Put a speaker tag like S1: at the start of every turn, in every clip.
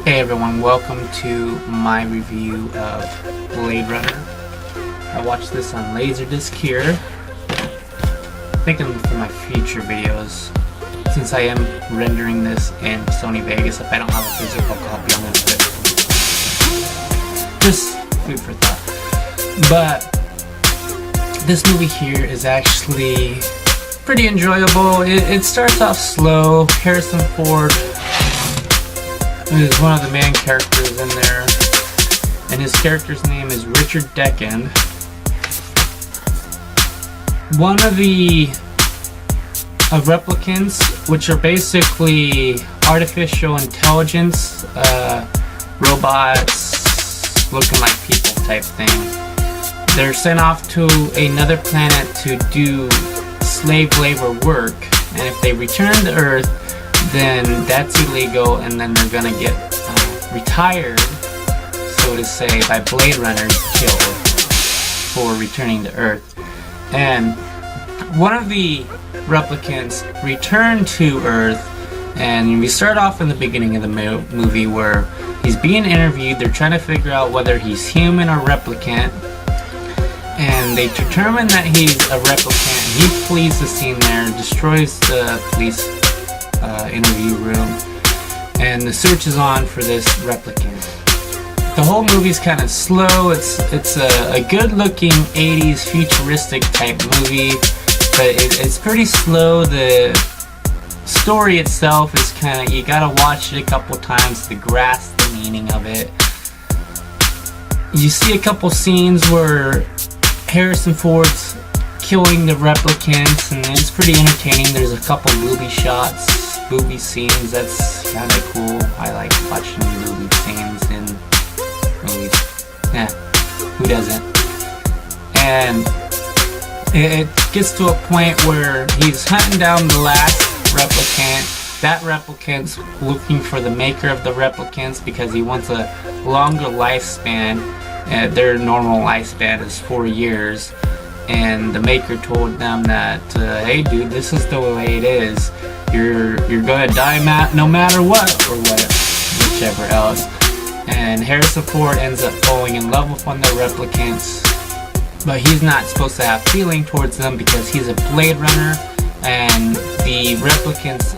S1: Hey everyone, welcome to my review of Blade Runner. I watched this on Laserdisc here. Thinking for my future videos, since I am rendering this in Sony Vegas, if I don't have a physical copy, I'm going to put it. Just food for thought. But this movie here is actually pretty enjoyable. It starts off slow. Harrison Ford is one of the main characters in there, and his character's name is Richard Deckand. One of the replicants, which are basically artificial intelligence robots looking like people type thing. They're sent off to another planet to do slave labor work, and if they return to Earth, then that's illegal, and then they're gonna get retired, so to say, by Blade Runners, killed for returning to Earth. And one of the replicants returned to Earth, and we start off in the beginning of the movie where he's being interviewed. They're trying to figure out whether he's human or replicant, and they determine that he's a replicant. He flees the scene there, destroys the police interview room, and the search is on for this replicant. The whole movie's kind of slow. It's a good-looking 80s futuristic type movie, but it's pretty slow. The story itself is kind of, you gotta watch it a couple times to grasp the meaning of it. You see a couple scenes where Harrison Ford's killing the replicants, and it's pretty entertaining. There's a couple movie shots, movie scenes. That's kind of cool. I like watching movie scenes in movies. Who doesn't? And it gets to a point where he's hunting down the last replicant. That replicant's looking for the maker of the replicants because he wants a longer lifespan. Their normal lifespan is 4 years. And the maker told them that, hey dude, this is the way it is. You're gonna die no matter what, or whichever else. And Harrison Ford ends up falling in love with one of the replicants, but he's not supposed to have feeling towards them because he's a Blade Runner, and the replicants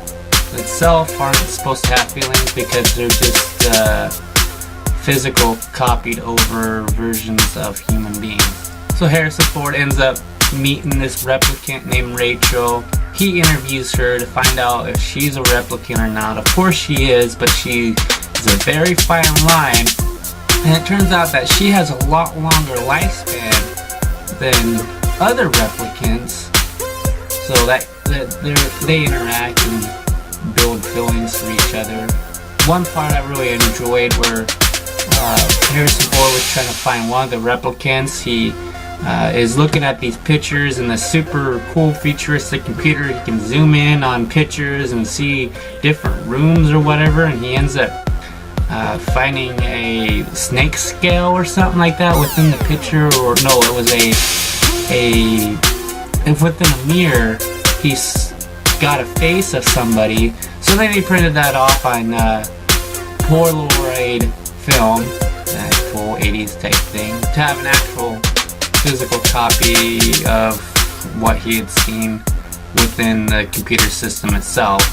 S1: itself aren't supposed to have feelings because they're just physical copied over versions of human beings. So Harrison Ford ends up meeting this replicant named Rachel. He interviews her to find out if she's a replicant or not. Of course she is, but she is a very fine line. And it turns out that she has a lot longer lifespan than other replicants. So that they interact and build feelings for each other. One part I really enjoyed where Harrison Ford was trying to find one of the replicants. He is looking at these pictures in the super cool futuristic computer. He can zoom in on pictures and see different rooms or whatever, and he ends up finding a snake scale or something like that within the picture. Or no, it was within a mirror. He's got a face of somebody. So then he printed that off on Polaroid film, that cool 80s type thing, to have an actual physical copy of what he had seen within the computer system itself.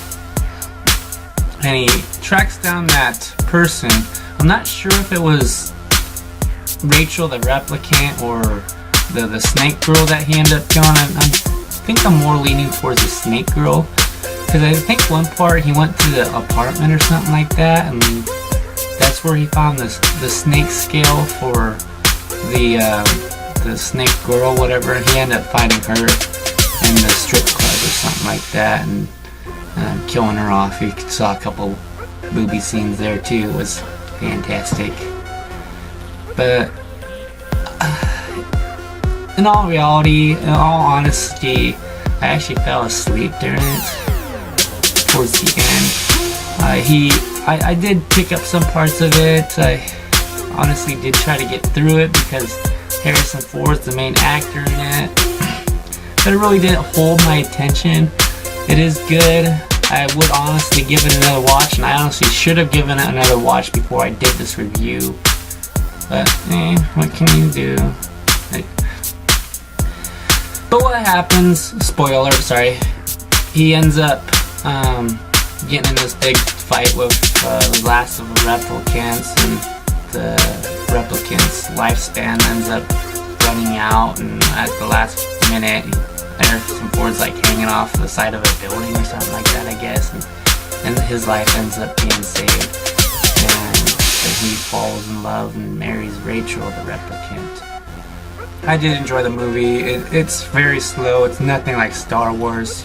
S1: And he tracks down that person. I'm not sure if it was Rachel the replicant or the snake girl that he ended up killing. I think I'm more leaning towards the snake girl, because I think one part he went to the apartment or something like that, and that's where he found the snake scale for the snake girl, whatever, and he ended up finding her in the strip club or something like that, and killing her off. You saw a couple movie scenes there too. It was fantastic. But in all reality, in all honesty, I actually fell asleep during it towards the end. I did pick up some parts of it. I honestly did try to get through it because Harrison Ford's the main actor in it, but it really didn't hold my attention. It is good. I would honestly give it another watch, and I honestly should have given it another watch before I did this review. But, what can you do? But what happens, spoiler, sorry, he ends up getting in this big fight with the last of the replicants, and the replicant's lifespan ends up running out, and at the last minute, Harrison Ford's like hanging off the side of a building or something like that, I guess, and his life ends up being saved, and he falls in love and marries Rachel, the replicant. I did enjoy the movie. It's very slow. It's nothing like Star Wars.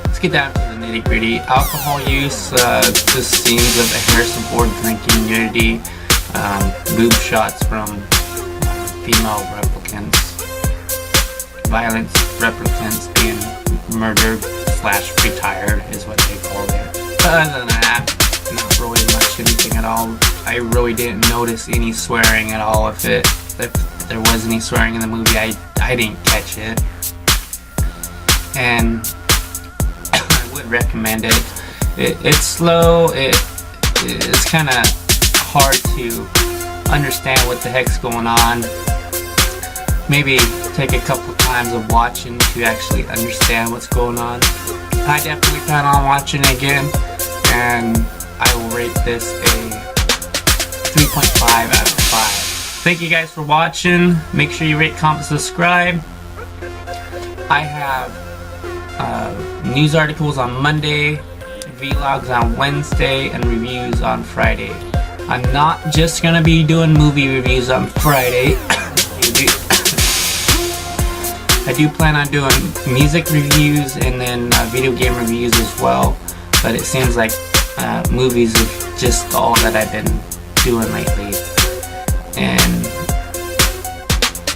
S1: Let's get down to the nitty gritty. Alcohol use, just scenes of Harrison Ford drinking nudity, boob shots from female replicants, violence replicants being murdered / retired is what they call it. But other than that, not really much anything at all. I really didn't notice any swearing at all. If there was any swearing in the movie, I didn't catch it. And I would recommend it. It's slow. It's kind of hard to understand what the heck's going on. Maybe take a couple times of watching to actually understand what's going on. I definitely plan on watching it again, and I will rate this a 3.5 out of 5. Thank you guys for watching. Make sure you rate, comment, subscribe. I have news articles on Monday, vlogs on Wednesday, and reviews on Friday. I'm not just going to be doing movie reviews on Friday. I do plan on doing music reviews and then video game reviews as well, but it seems like movies are just all that I've been doing lately. And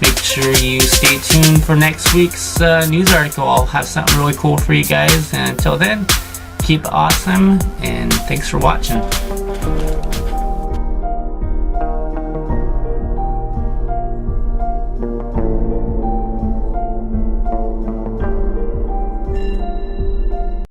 S1: make sure you stay tuned for next week's news article. I'll have something really cool for you guys, and until then, keep it awesome, and thanks for watching.